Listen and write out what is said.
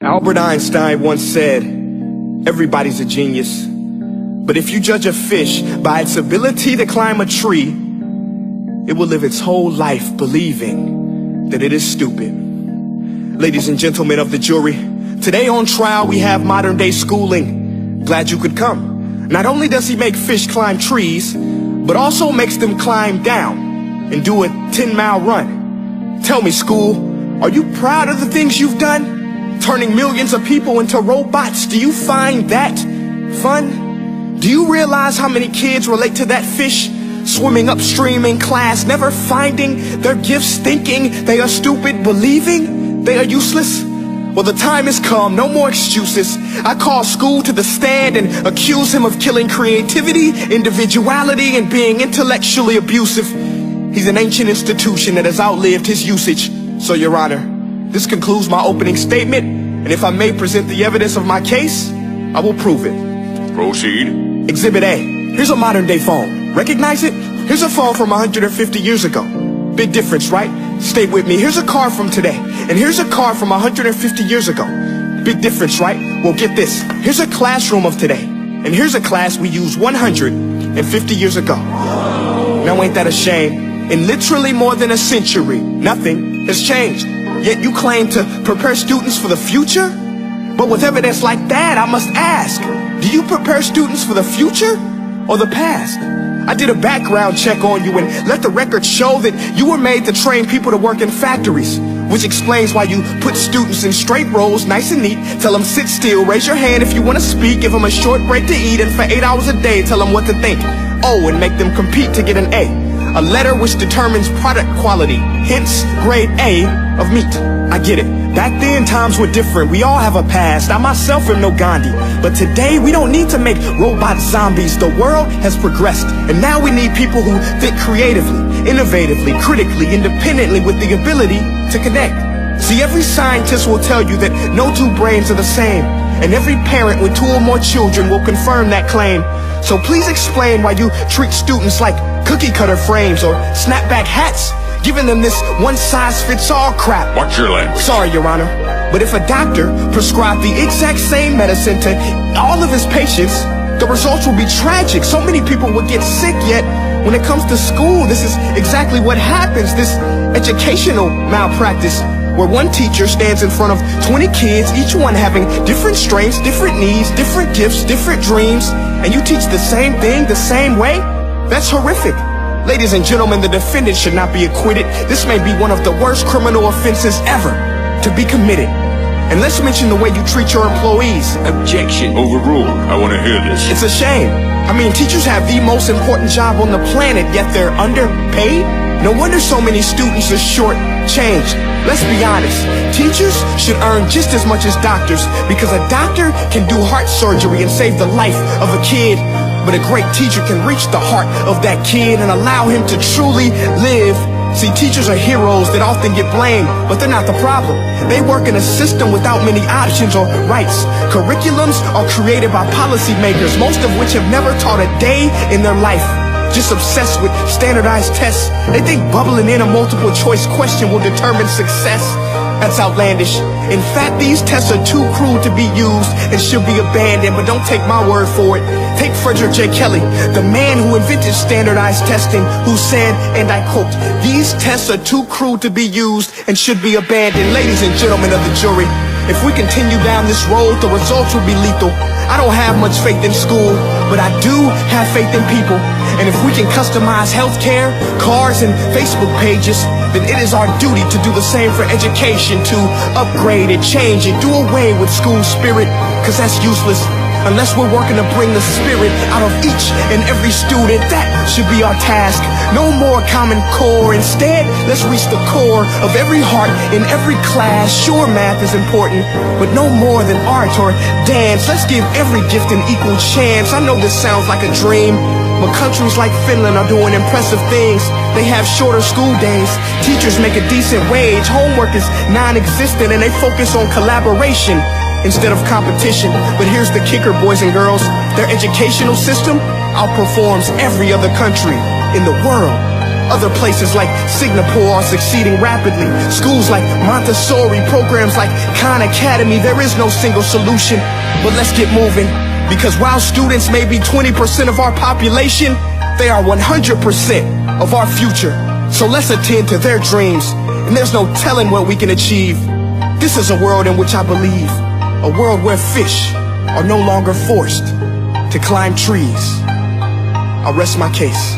Albert Einstein once said, everybody's a genius, but if you judge a fish by its ability to climb a tree, it will live its whole life believing that it is stupid. Ladies and gentlemen of the jury, today on trial we have modern day schooling. Glad you could come. Not only does he make fish climb trees, but also makes them climb down and do a 10-mile run. Tell me, school, are you proud of the things you've done? Turning millions of people into robots, do you find that fun? Do you realize how many kids relate to that fish? Swimming upstream in class, never finding their gifts, thinking they are stupid, believing they are useless? Well, the time has come, no more excuses. I call school to the stand and accuse him of killing creativity, individuality, and being intellectually abusive. He's an ancient institution that has outlived his usage. So, Your Honor, this concludes my opening statement, and if I may present the evidence of my case, I will prove it. Proceed. Exhibit A. Here's a modern day phone. Recognize it? Here's a phone from 150 years ago. Big difference, right? Stay with me. Here's a car from today, and here's a car from 150 years ago. Big difference, right? Well, get this. Here's a classroom of today, and here's a class we used 150 years ago. Now ain't that a shame? In literally more than a century, nothing has changed. Yet you claim to prepare students for the future? But with evidence like that, I must ask, do you prepare students for the future or the past? I did a background check on you and let the record show that you were made to train people to work in factories, which explains why you put students in straight rows, nice and neat, tell them sit still, raise your hand if you want to speak, give them a short break to eat, and for 8 hours a day tell them what to think. Oh, and make them compete to get an A letter which determines product quality, hence grade A of meat. I get it. Back then, times were different. We all have a past. I myself am no Gandhi. But today, we don't need to make robot zombies. The world has progressed. And now we need people who think creatively, innovatively, critically, independently, with the ability to connect. See, every scientist will tell you that no two brains are the same. And every parent with 2 or more children will confirm that claim. So please explain why you treat students like cookie cutter frames or snapback hats, giving them this one-size-fits-all crap. Watch your language. Sorry, Your Honor, but if a doctor prescribed the exact same medicine to all of his patients, the results will be tragic. So many people will get sick, yet when it comes to school, this is exactly what happens. This educational malpractice, where one teacher stands in front of 20 kids, each one having different strengths, different needs, different gifts, different dreams, and you teach the same thing the same way? That's horrific. Ladies and gentlemen, the defendant should not be acquitted. This may be one of the worst criminal offenses ever to be committed. And let's mention the way you treat your employees. Objection. Overruled. I want to hear this. It's a shame. I mean, teachers have the most important job on the planet, yet they're underpaid? No wonder so many students are short-changed. Let's be honest. Teachers should earn just as much as doctors, because a doctor can do heart surgery and save the life of a kid. But a great teacher can reach the heart of that kid and allow him to truly live. See, teachers are heroes that often get blamed, but they're not the problem. They work in a system without many options or rights. Curriculums are created by policymakers, most of which have never taught a day in their life. Just obsessed with standardized tests. They think bubbling in a multiple choice question will determine success. That's outlandish. In fact, these tests are too cruel to be used and should be abandoned, but don't take my word for it. Take Frederick J. Kelly, the man who invented standardized testing, who said, and I quote, "These tests are too cruel to be used and should be abandoned." Ladies and gentlemen of the jury, if we continue down this road, the results will be lethal. I don't have much faith in school, but I do have faith in people. And if we can customize healthcare, cars, and Facebook pages, then it is our duty to do the same for education, to upgrade it, change it, do away with school spirit, because that's useless. Unless we're working to bring the spirit out of each and every student, that should be our task. No more Common Core. Instead, let's reach the core of every heart in every class. Sure, math is important, but no more than art or dance. Let's give every gift an equal chance. I know this sounds like a dream, but countries like Finland are doing impressive things. They have shorter school days. Teachers make a decent wage. Homework is non-existent, and they focus on collaboration instead of competition. But here's the kicker, boys and girls. Their educational system outperforms every other country in the world. Other places like Singapore are succeeding rapidly. Schools like Montessori, programs like Khan Academy. There is no single solution, but let's get moving. Because while students may be 20% of our population, they are 100% of our future. So let's attend to their dreams, and there's no telling what we can achieve. This is a world in which I believe, a world where fish are no longer forced to climb trees. I'll rest my case.